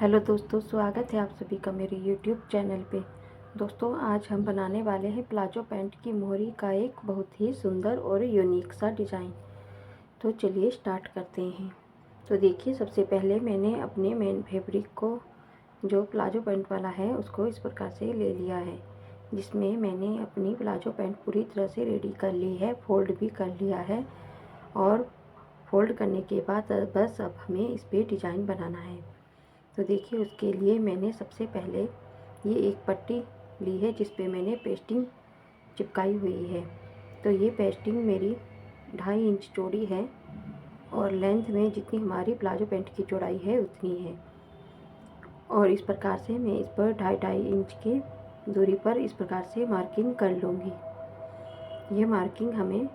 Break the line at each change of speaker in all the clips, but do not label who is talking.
Hello दोस्तों, स्वागत है आप सभी का मेरे यूट्यूब चैनल पे। दोस्तों, आज हम बनाने वाले हैं प्लाजो पैंट की मोहरी का एक बहुत ही सुंदर और यूनिक सा डिज़ाइन। तो चलिए स्टार्ट करते हैं। तो देखिए, सबसे पहले मैंने अपने मेन फैब्रिक को, जो प्लाजो पैंट वाला है, उसको इस प्रकार से ले लिया है, जिसमें मैंने अपनी प्लाजो पैंट पूरी तरह से रेडी कर ली है, फोल्ड भी कर लिया है। और फोल्ड करने के बाद बस अब हमें इस पर डिज़ाइन बनाना है। तो देखिए, उसके लिए मैंने सबसे पहले ये एक पट्टी ली है जिस पे मैंने पेस्टिंग चिपकाई हुई है। तो ये पेस्टिंग मेरी 2.5 इंच चौड़ी है और लेंथ में जितनी हमारी प्लाजो पैंट की चौड़ाई है उतनी है। और इस प्रकार से मैं इस पर 2.5 इंच की दूरी पर इस प्रकार से मार्किंग कर लूँगी। ये मार्किंग हमें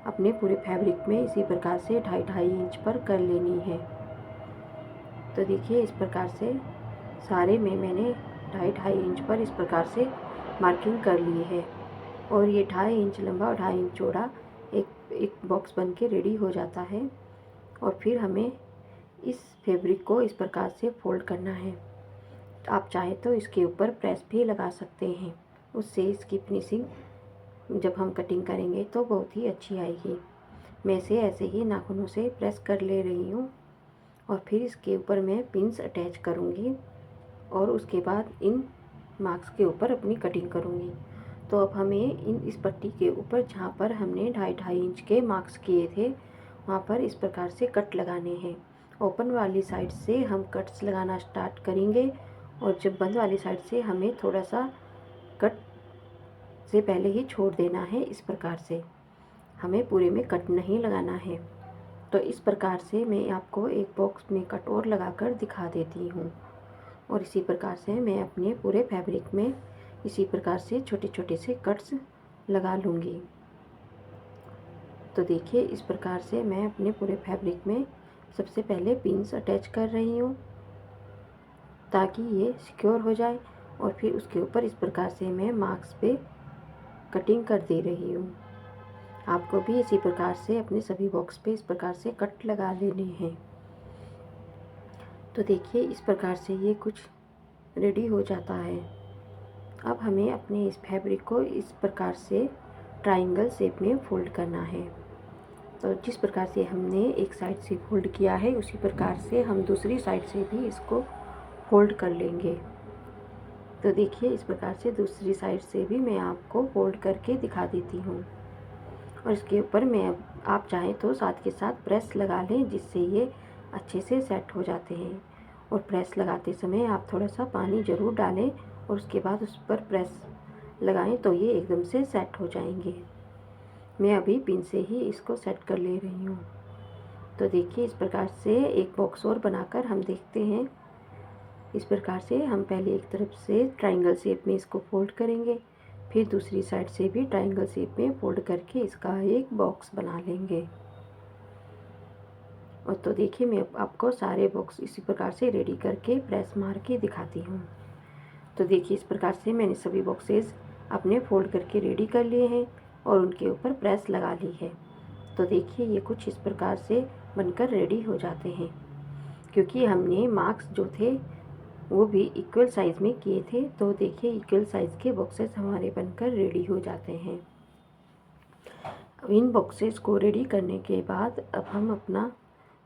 अपने पूरे फैब्रिक में इसी प्रकार से 2.5 इंच पर कर लेनी है। तो देखिए, इस प्रकार से सारे में मैंने 2.5 इंच पर इस प्रकार से मार्किंग कर ली है। और ये 2.5 इंच लंबा और 2.5 इंच चौड़ा एक बॉक्स बन के रेडी हो जाता है। और फिर हमें इस फैब्रिक को इस प्रकार से फोल्ड करना है। आप चाहे तो इसके ऊपर प्रेस भी लगा सकते हैं, उससे इसकी फिनिशिंग जब हम कटिंग करेंगे तो बहुत ही अच्छी आएगी। मैं इसे ऐसे ही नाखूनों से प्रेस कर ले रही हूँ और फिर इसके ऊपर मैं पिन्स अटैच करूँगी और उसके बाद इन मार्क्स के ऊपर अपनी कटिंग करूँगी। तो अब हमें इस पट्टी के ऊपर, जहाँ पर हमने 2.5 इंच के मार्क्स किए थे, वहाँ पर इस प्रकार से कट लगाने हैं। ओपन वाली साइड से हम कट्स लगाना स्टार्ट करेंगे और जब बंद वाली साइड से हमें थोड़ा सा कट से पहले ही छोड़ देना है। इस प्रकार से हमें पूरे में कट नहीं लगाना है। तो इस प्रकार से मैं आपको एक बॉक्स में कट और लगाकर दिखा देती हूँ। और इसी प्रकार से मैं अपने पूरे फैब्रिक में इसी प्रकार से छोटे छोटे से कट्स लगा लूँगी। तो देखिए, इस प्रकार से मैं अपने पूरे फैब्रिक में सबसे पहले पिन्स अटैच कर रही हूँ ताकि ये सिक्योर हो जाए। और फिर उसके ऊपर इस प्रकार से मैं मार्क्स पे कटिंग कर दे रही हूँ। आपको भी इसी प्रकार से अपने सभी बॉक्स पे इस प्रकार से कट लगा लेने हैं। तो देखिए, इस प्रकार से ये कुछ रेडी हो जाता है। अब हमें अपने इस फैब्रिक को इस प्रकार से ट्रायंगल शेप में फोल्ड करना है। तो जिस प्रकार से हमने एक साइड से फोल्ड किया है, उसी प्रकार से हम दूसरी साइड से भी इसको फोल्ड कर लेंगे। तो देखिए, इस प्रकार से दूसरी साइड से भी मैं आपको फोल्ड करके दिखा देती हूँ। और इसके ऊपर मैं, आप चाहें तो साथ के साथ प्रेस लगा लें, जिससे ये अच्छे से सेट हो जाते हैं। और प्रेस लगाते समय आप थोड़ा सा पानी ज़रूर डालें और उसके बाद उस पर प्रेस लगाएं, तो ये एकदम से सेट हो जाएंगे। मैं अभी पिन से ही इसको सेट कर ले रही हूँ। तो देखिए, इस प्रकार से एक बॉक्स और बनाकर हम देखते हैं। इस प्रकार से हम पहले एक तरफ से ट्रायंगल शेप में इसको फोल्ड करेंगे, फिर दूसरी साइड से भी ट्रायंगल शेप में फोल्ड करके इसका एक बॉक्स बना लेंगे। और तो देखिए, मैं आपको सारे बॉक्स इसी प्रकार से रेडी करके प्रेस मार के दिखाती हूँ। तो देखिए, इस प्रकार से मैंने सभी बॉक्सेस अपने फोल्ड करके रेडी कर लिए हैं और उनके ऊपर प्रेस लगा ली है। तो देखिए, ये कुछ इस प्रकार से बनकर रेडी हो जाते हैं, क्योंकि हमने मार्क्स जो थे वो भी इक्वल साइज़ में किए थे। तो देखिए, इक्वल साइज़ के बॉक्सेस हमारे बनकर रेडी हो जाते हैं। अब इन बॉक्सेस को रेडी करने के बाद अब हम अपना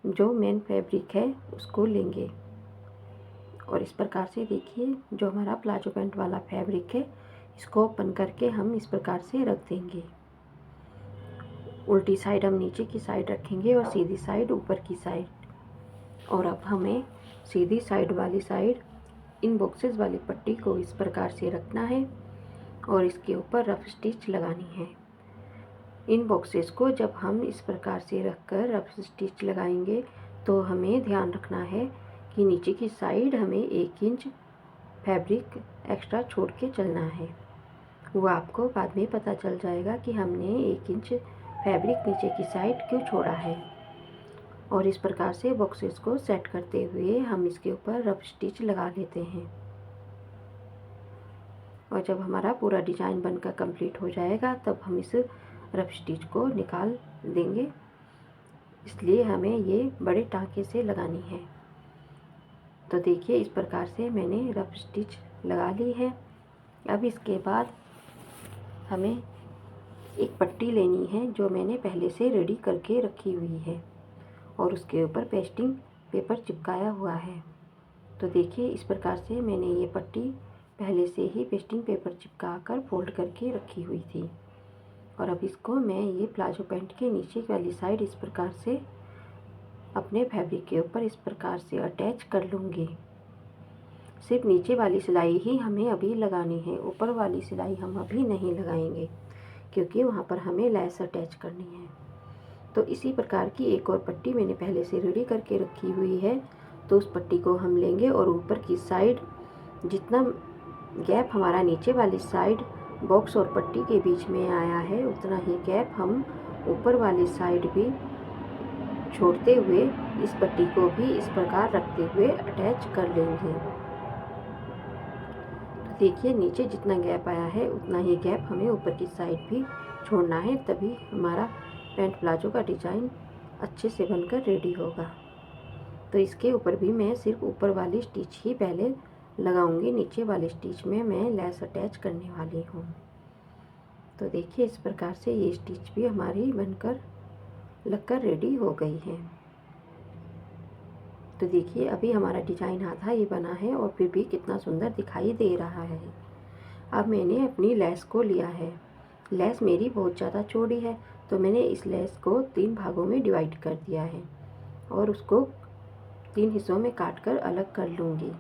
जो मेन फैब्रिक है उसको लेंगे और इस प्रकार से देखिए, जो हमारा प्लाजो पैंट वाला फैब्रिक है, इसको ओपन करके हम इस प्रकार से रख देंगे। उल्टी साइड हम नीचे की साइड रखेंगे और सीधी साइड ऊपर की साइड। और अब हमें सीधी साइड वाली साइड इन बॉक्सेस वाली पट्टी को इस प्रकार से रखना है और इसके ऊपर रफ स्टिच लगानी है। इन बॉक्सेस को जब हम इस प्रकार से रखकर रफ स्टिच लगाएंगे, तो हमें ध्यान रखना है कि नीचे की साइड हमें 1 इंच फैब्रिक एक्स्ट्रा छोड़ के चलना है। वो आपको बाद में पता चल जाएगा कि हमने 1 इंच फैब्रिक नीचे की साइड क्यों छोड़ा है। और इस प्रकार से बॉक्सेस को सेट करते हुए हम इसके ऊपर रफ स्टिच लगा लेते हैं। और जब हमारा पूरा डिज़ाइन बनकर कंप्लीट हो जाएगा, तब हम इस रफ स्टिच को निकाल देंगे, इसलिए हमें ये बड़े टाँके से लगानी है। तो देखिए इस प्रकार से मैंने रफ स्टिच लगा ली है। अब इसके बाद हमें एक पट्टी लेनी है जो मैंने पहले से रेडी करके रखी हुई है और उसके ऊपर पेस्टिंग पेपर चिपकाया हुआ है। तो देखिए इस प्रकार से मैंने ये पट्टी पहले से ही पेस्टिंग पेपर चिपका कर फोल्ड करके रखी हुई थी। और अब इसको मैं ये प्लाजो पैंट के नीचे वाली साइड इस प्रकार से अपने फैब्रिक के ऊपर इस प्रकार से अटैच कर लूँगी। सिर्फ नीचे वाली सिलाई ही हमें अभी लगानी है, ऊपर वाली सिलाई हम अभी नहीं लगाएंगे क्योंकि वहाँ पर हमें लेस अटैच करनी है। तो इसी प्रकार की एक और पट्टी मैंने पहले से रेडी करके रखी हुई है। तो उस पट्टी को हम लेंगे और ऊपर की साइड जितना गैप हमारा नीचे वाली साइड बॉक्स और पट्टी के बीच में आया है उतना ही गैप हम ऊपर वाली साइड भी छोड़ते हुए इस पट्टी को भी इस प्रकार रखते हुए अटैच कर लेंगे। तो देखिए नीचे जितना गैप आया है उतना ही गैप हमें ऊपर की साइड भी छोड़ना है, तभी हमारा पैंट प्लाजो का डिज़ाइन अच्छे से बनकर रेडी होगा। तो इसके ऊपर भी मैं सिर्फ ऊपर वाली स्टिच ही पहले लगाऊंगी, नीचे वाली स्टिच में मैं लेस अटैच करने वाली हूँ। तो देखिए इस प्रकार से ये स्टिच भी हमारी बनकर लगकर रेडी हो गई है। तो देखिए अभी हमारा डिज़ाइन आधा ही बना है और फिर भी कितना सुंदर दिखाई दे रहा है। अब मैंने अपनी लेस को लिया है। लेस मेरी बहुत ज़्यादा चौड़ी है तो मैंने इस लेस को 3 भागों में डिवाइड कर दिया है और उसको 3 हिस्सों में काट कर अलग कर लूँगी।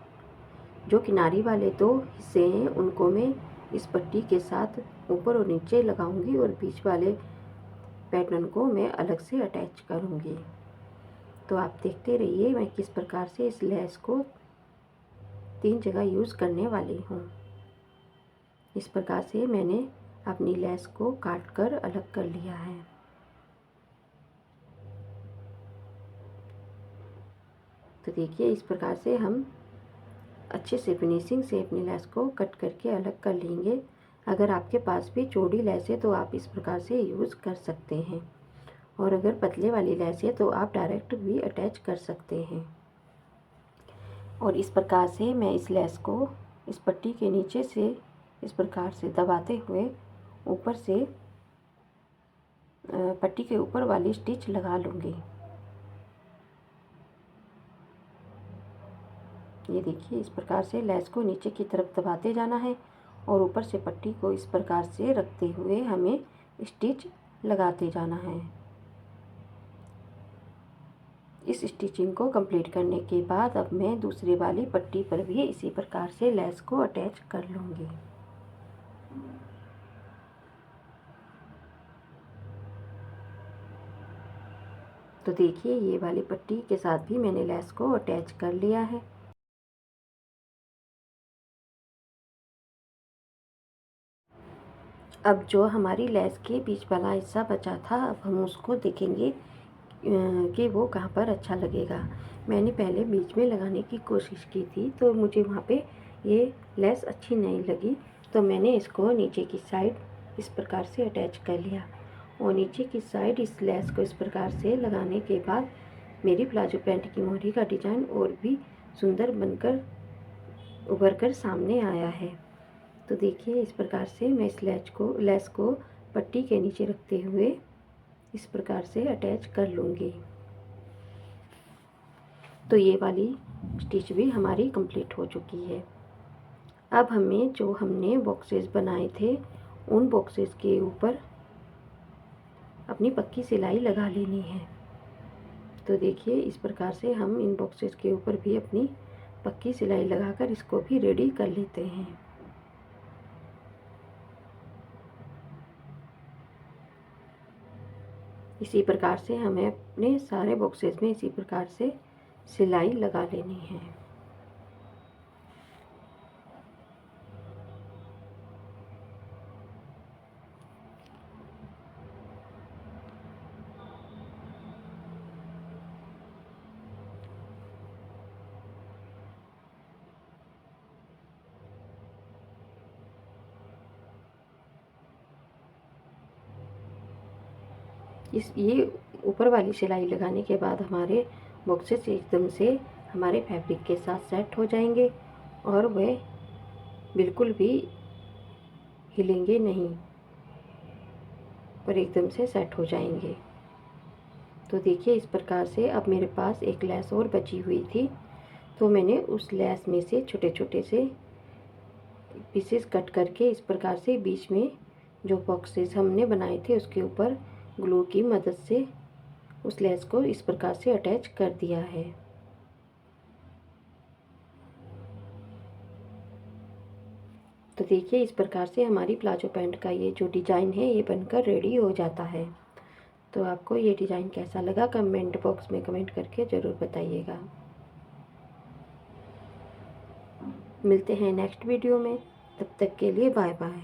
जो किनारी वाले 2 हिस्से हैं उनको मैं इस पट्टी के साथ ऊपर और नीचे लगाऊंगी और बीच वाले पैटर्न को मैं अलग से अटैच करूँगी। तो आप देखते रहिए मैं किस प्रकार से इस लेस को 3 जगह यूज़ करने वाली हूँ। इस प्रकार से मैंने अपनी लेस को काट कर अलग कर लिया है। तो देखिए इस प्रकार से हम अच्छे से फिनिशिंग से अपनी लेस को कट करके अलग कर लेंगे। अगर आपके पास भी चौड़ी लेस है तो आप इस प्रकार से यूज़ कर सकते हैं और अगर पतले वाली लेस है तो आप डायरेक्ट भी अटैच कर सकते हैं। और इस प्रकार से मैं इस लेस को इस पट्टी के नीचे से इस प्रकार से दबाते हुए ऊपर से पट्टी के ऊपर वाली स्टिच लगा लूँगी। ये देखिए इस प्रकार से लेस को नीचे की तरफ दबाते जाना है और ऊपर से पट्टी को इस प्रकार से रखते हुए हमें स्टिच लगाते जाना है। इस स्टिचिंग को कंप्लीट करने के बाद अब मैं दूसरी वाली पट्टी पर भी इसी प्रकार से लेस को अटैच कर लूँगी। तो देखिए ये वाली पट्टी के साथ भी मैंने लेस को अटैच कर लिया है। अब जो हमारी लेस के बीच वाला हिस्सा बचा था अब हम उसको देखेंगे कि वो कहाँ पर अच्छा लगेगा। मैंने पहले बीच में लगाने की कोशिश की थी तो मुझे वहाँ पे ये लेस अच्छी नहीं लगी, तो मैंने इसको नीचे की साइड इस प्रकार से अटैच कर लिया और नीचे की साइड इस लेस को इस प्रकार से लगाने के बाद मेरी प्लाजो पैंट की मोहरी का डिज़ाइन और भी सुंदर बनकर उभर कर सामने आया है। तो देखिए इस प्रकार से मैं इस लेस को पट्टी के नीचे रखते हुए इस प्रकार से अटैच कर लूँगी। तो ये वाली स्टिच भी हमारी कंप्लीट हो चुकी है। अब हमें जो हमने बॉक्सेस बनाए थे उन बॉक्सेस के ऊपर अपनी पक्की सिलाई लगा लेनी है। तो देखिए इस प्रकार से हम इन बॉक्सेस के ऊपर भी अपनी पक्की सिलाई लगाकर इसको भी रेडी कर लेते हैं। इसी प्रकार से हमें अपने सारे बॉक्सेस में इसी प्रकार से सिलाई लगा लेनी है। ये ऊपर वाली सिलाई लगाने के बाद हमारे बॉक्सेस एकदम से हमारे फैब्रिक के साथ सेट हो जाएंगे और वह बिल्कुल भी हिलेंगे नहीं और एकदम से सेट हो जाएंगे। तो देखिए इस प्रकार से अब मेरे पास एक लेस और बची हुई थी, तो मैंने उस लेस में से छोटे छोटे से पीसेस कट करके इस प्रकार से बीच में जो बॉक्सेस हमने बनाए थे उसके ऊपर ग्लू की मदद से उस लेस को इस प्रकार से अटैच कर दिया है। तो देखिए इस प्रकार से हमारी प्लाजो पैंट का ये जो डिज़ाइन है ये बनकर रेडी हो जाता है। तो आपको ये डिज़ाइन कैसा लगा कमेंट बॉक्स में कमेंट करके ज़रूर बताइएगा। मिलते हैं नेक्स्ट वीडियो में, तब तक के लिए बाय बाय।